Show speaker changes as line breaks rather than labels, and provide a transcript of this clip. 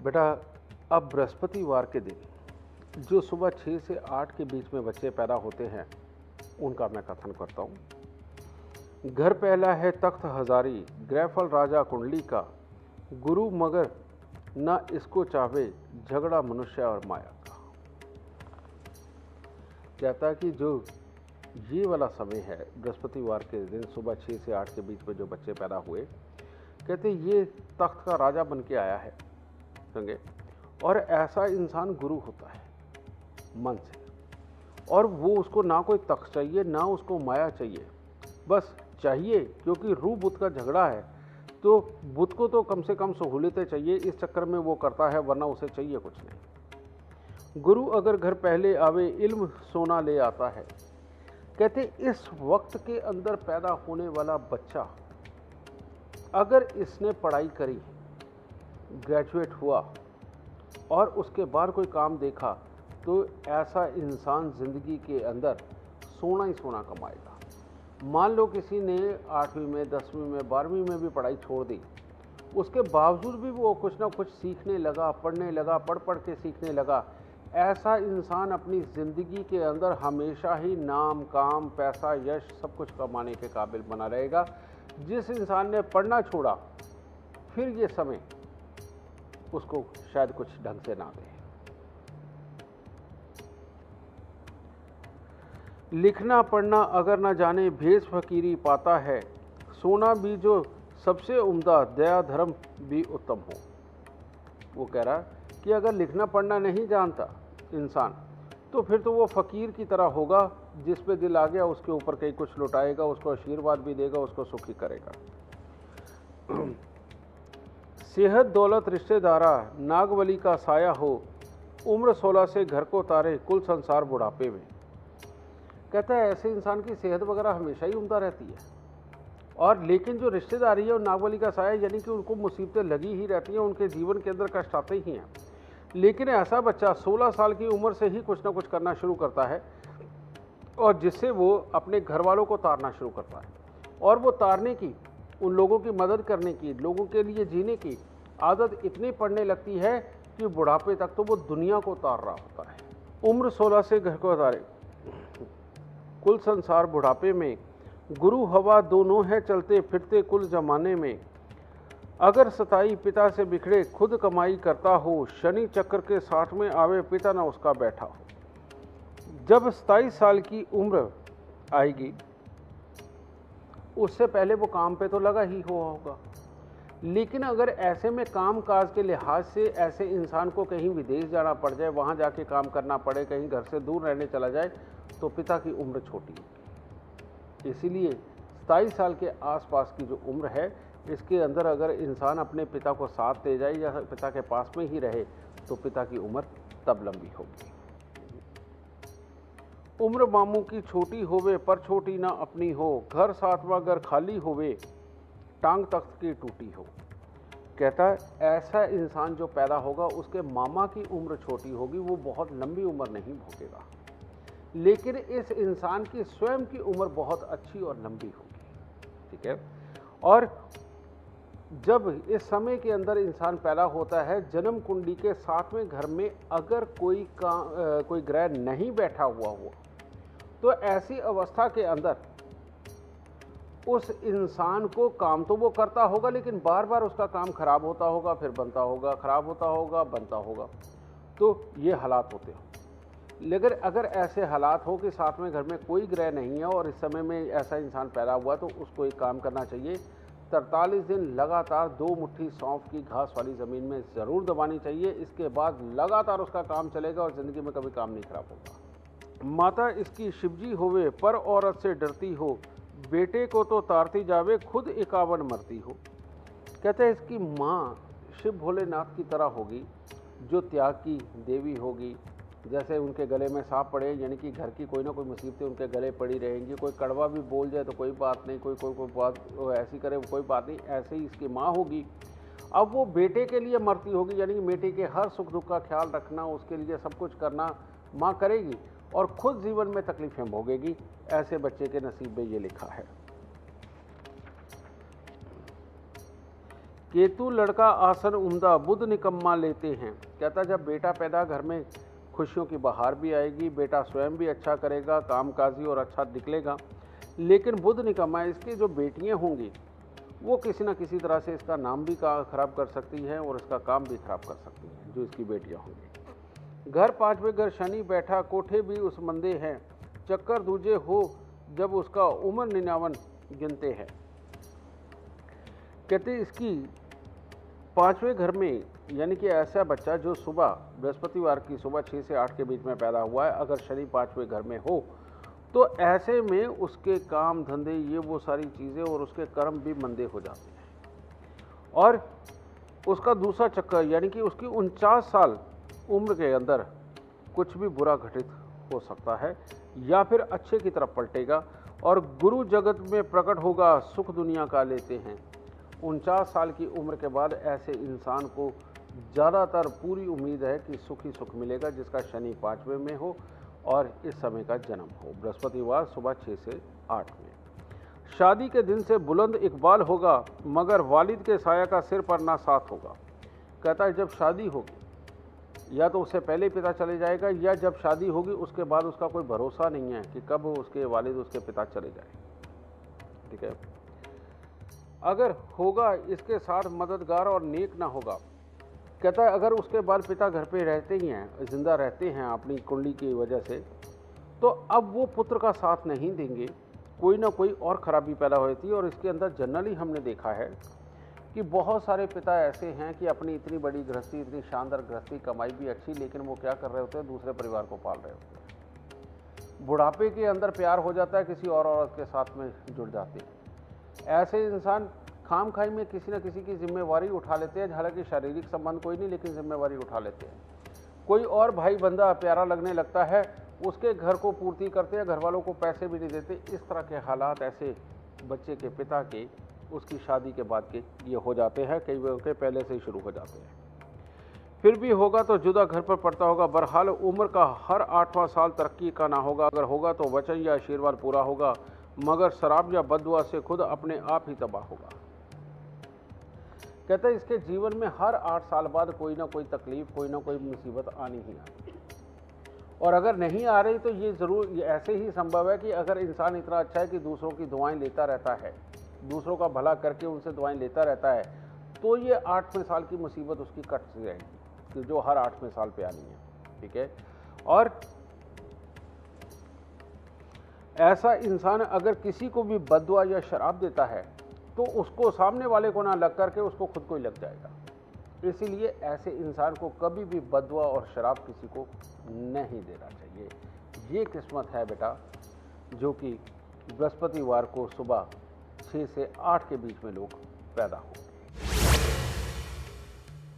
बेटा, अब बृहस्पतिवार के दिन जो सुबह 6 से 8 के बीच में बच्चे पैदा होते हैं, उनका मैं कथन करता हूँ। घर पहला है तख्त हजारी, ग्रहफल राजा कुंडली का, गुरु मगर न इसको चाहे, झगड़ा मनुष्य और माया का। कहता है कि जो ये वाला समय है बृहस्पतिवार के दिन सुबह 6 से 8 के बीच में जो बच्चे पैदा हुए, कहते ये तख्त का राजा बन के आया है, समझे। और ऐसा इंसान गुरु होता है मन से, और वो उसको ना कोई तख्त चाहिए ना उसको माया चाहिए, बस चाहिए क्योंकि रूह बुत का झगड़ा है, तो बुत को तो कम से कम सहूलियतें चाहिए, इस चक्कर में वो करता है, वरना उसे चाहिए कुछ नहीं। गुरु अगर घर पहले आवे, इल्म सोना ले आता है। कहते इस वक्त के अंदर पैदा होने वाला बच्चा अगर इसने पढ़ाई करी, ग्रेजुएट हुआ और उसके बाद कोई काम देखा, तो ऐसा इंसान ज़िंदगी के अंदर सोना ही सोना कमाएगा। मान लो किसी ने 8वीं में, 10वीं में, 12वीं में भी पढ़ाई छोड़ दी, उसके बावजूद भी वो कुछ ना कुछ सीखने लगा, पढ़ने लगा, पढ़ पढ़ के सीखने लगा। ऐसा इंसान अपनी ज़िंदगी के अंदर हमेशा ही नाम, काम, पैसा, यश सब कुछ कमाने के काबिल बना रहेगा। जिस इंसान ने पढ़ना छोड़ा, फिर ये समय उसको शायद कुछ ढंग से ना दे। लिखना पढ़ना अगर ना जाने, भेष फकीरी पाता है। सोना भी जो सबसे उम्दा, दया धर्म भी उत्तम हो। वो कह रहा कि अगर लिखना पढ़ना नहीं जानता इंसान, तो फिर तो वो फ़कीर की तरह होगा, जिस पे दिल आ गया उसके ऊपर कहीं कुछ लुटाएगा, उसको आशीर्वाद भी देगा, उसको सुखी करेगा। सेहत दौलत रिश्तेदारा, नागवली का साया हो। उम्र 16 से घर को तारे, कुल संसार बुढ़ापे में। कहता है ऐसे इंसान की सेहत वगैरह हमेशा ही उम्दा रहती है, और लेकिन जो रिश्तेदारी है वो नागवली का साया, यानी कि उनको मुसीबतें लगी ही रहती हैं, उनके जीवन के अंदर कष्ट आते ही हैं। लेकिन ऐसा बच्चा 16 साल की उम्र से ही कुछ ना कुछ करना शुरू करता है, और जिससे वो अपने घर वालों को तारना शुरू करता है, और वो तारने की, उन लोगों की मदद करने की, लोगों के लिए जीने की आदत इतनी पड़ने लगती है कि बुढ़ापे तक तो वो दुनिया को तार रहा होता है। उम्र 16 से घर को तारे, कुल संसार बुढ़ापे में। गुरु हवा दोनों है चलते फिरते कुल जमाने में। अगर सताई पिता से बिखड़े, खुद कमाई करता हो। शनि चक्र के साथ में आवे, पिता ना उसका बैठा हो। जब 27 साल की उम्र आएगी, उससे पहले वो काम पे तो लगा ही हुआ होगा, लेकिन अगर ऐसे में काम काज के लिहाज से ऐसे इंसान को कहीं विदेश जाना पड़ जाए, वहाँ जाके काम करना पड़े, कहीं घर से दूर रहने चला जाए, तो पिता की उम्र छोटी है। इसीलिए 27 साल के आसपास की जो उम्र है, इसके अंदर अगर इंसान अपने पिता को साथ दे जाए या पिता के पास में ही रहे, तो पिता की उम्र तब लंबी होगी। उम्र मामू की छोटी होवे, पर छोटी ना अपनी हो। घर सातवां घर खाली होवे, टांग तख्त की टूटी हो। कहता है ऐसा इंसान जो पैदा होगा, उसके मामा की उम्र छोटी होगी, वो बहुत लंबी उम्र नहीं भोगेगा, लेकिन इस इंसान की स्वयं की उम्र बहुत अच्छी और लंबी होगी। ठीक है। और जब इस समय के अंदर इंसान पैदा होता है, जन्म कुंडली के 7वें घर में अगर कोई ग्रह नहीं बैठा हुआ हो, तो ऐसी अवस्था के अंदर उस इंसान को काम तो वो करता होगा, लेकिन बार बार उसका काम खराब होता होगा, फिर बनता होगा, खराब होता होगा, बनता होगा। तो ये हालात होते हैं। लेकिन अगर ऐसे हालात हो कि 7वें घर में कोई ग्रह नहीं है और इस समय में ऐसा इंसान पैदा हुआ, तो उसको एक काम करना चाहिए, 43 दिन लगातार 2 मुट्ठी सौंफ की घास वाली ज़मीन में ज़रूर दबानी चाहिए। इसके बाद लगातार उसका काम चलेगा और ज़िंदगी में कभी काम नहीं खराब होगा। माता इसकी शिवजी होवे, पर औरत से डरती हो। बेटे को तो तारती जावे, खुद 51 मरती हो। कहते हैं इसकी माँ शिव भोलेनाथ की तरह होगी, जो त्याग की देवी होगी। जैसे उनके गले में सांप पड़े, यानी कि घर की कोई ना कोई मुसीबतें उनके गले पड़ी रहेंगी। कोई कड़वा भी बोल जाए तो कोई बात नहीं, कोई बात ऐसी करे कोई बात नहीं, ऐसे ही इसकी माँ होगी। अब वो बेटे के लिए मरती होगी, यानी कि बेटे के हर सुख दुख का ख्याल रखना, उसके लिए सब कुछ करना माँ करेगी, और खुद जीवन में तकलीफें भोगेगी। ऐसे बच्चे के नसीब में ये लिखा है। केतु लड़का आसन उम्दा, बुध निकम्मा लेते हैं। कहता जब बेटा पैदा घर में खुशियों की बहार भी आएगी, बेटा स्वयं भी अच्छा करेगा, कामकाजी और अच्छा निकलेगा। लेकिन बुध निकम्मा, इसकी जो बेटियां होंगी वो किसी न किसी तरह से इसका नाम भी खराब कर सकती हैं और इसका काम भी खराब कर सकती हैं, जो इसकी बेटियां होंगी। घर पांचवें घर शनि बैठा, कोठे भी उस मंदे हैं। चक्कर दूजे हो जब उसका उम्र 99 गिनते हैं। कहते इसकी पांचवें घर में, यानी कि ऐसा बच्चा जो सुबह बृहस्पतिवार की सुबह 6 से 8 के बीच में पैदा हुआ है, अगर शनि पांचवें घर में हो तो ऐसे में उसके काम धंधे ये वो सारी चीज़ें और उसके कर्म भी मंदे हो जाते हैं। और उसका दूसरा चक्कर, यानी कि उसकी 49 साल उम्र के अंदर कुछ भी बुरा घटित हो सकता है या फिर अच्छे की तरफ पलटेगा और गुरु जगत में प्रकट होगा, सुख दुनिया का लेते हैं। 49 साल की उम्र के बाद ऐसे इंसान को ज़्यादातर पूरी उम्मीद है कि सुख ही सुख मिलेगा, जिसका शनि पांचवें में हो और इस समय का जन्म हो, बृहस्पतिवार सुबह 6 से 8 में। शादी के दिन से बुलंद इकबाल होगा, मगर वालिद के साया का सिर पर ना साथ होगा। कहता है जब शादी होगी या तो उससे पहले पिता चले जाएगा, या जब शादी होगी उसके बाद उसका कोई भरोसा नहीं है कि कब उसके वालिद उसके पिता चले जाए। ठीक है, अगर होगा इसके साथ मददगार और नेक ना होगा। कहता है अगर उसके बाद पिता घर पे रहते ही हैं, जिंदा रहते हैं अपनी कुंडली की वजह से, तो अब वो पुत्र का साथ नहीं देंगे, कोई ना कोई और खराबी पैदा होती है। और इसके अंदर जनरली हमने देखा है कि बहुत सारे पिता ऐसे हैं कि अपनी इतनी बड़ी गृहस्थी, इतनी शानदार गृहस्थी, कमाई भी अच्छी, लेकिन वो क्या कर रहे होते हैं, दूसरे परिवार को पाल रहे होते हैं। बुढ़ापे के अंदर प्यार हो जाता है, किसी और औरत के साथ में जुड़ जाते हैं। ऐसे इंसान खाम खाई में किसी न किसी की जिम्मेवारी उठा लेते हैं, हालांकि शारीरिक संबंध कोई नहीं, लेकिन जिम्मेवारी उठा लेते हैं। कोई और भाई बंदा प्यारा लगने लगता है, उसके घर को पूर्ति करते हैं, घर वालों को पैसे भी नहीं देते। इस तरह के हालात ऐसे बच्चे के पिता के उसकी शादी के बाद के ये हो जाते हैं, कई बार के पहले से ही शुरू हो जाते हैं। फिर भी होगा तो जुदा घर पर पड़ता होगा। बहरहाल उम्र का हर 8वां साल तरक्की का ना होगा, अगर होगा तो वचन या आशीर्वाद पूरा होगा, मगर शराब या बददुआ से खुद अपने आप ही तबाह होगा। कहते हैं इसके जीवन में हर 8 साल बाद कोई ना कोई तकलीफ, कोई ना कोई मुसीबत आनी ही आनी, और अगर नहीं आ रही तो ये ज़रूर ऐसे ही संभव है कि अगर इंसान इतना अच्छा है कि दूसरों की दुआएं लेता रहता है, दूसरों का भला करके उनसे दुआएं लेता रहता है, तो ये 8वें साल की मुसीबत उसकी कट जाएगी, कि जो हर 8वें साल पे आनी है। ठीक है, और ऐसा इंसान अगर किसी को भी बददुआ या शराब देता है तो उसको सामने वाले को ना लग करके उसको खुद को ही लग जाएगा। इसीलिए ऐसे इंसान को कभी भी बददुआ और शराब किसी को नहीं देना चाहिए। ये किस्मत है बेटा जो कि बृहस्पतिवार को सुबह 6 से 8 के बीच में लोग पैदा हों।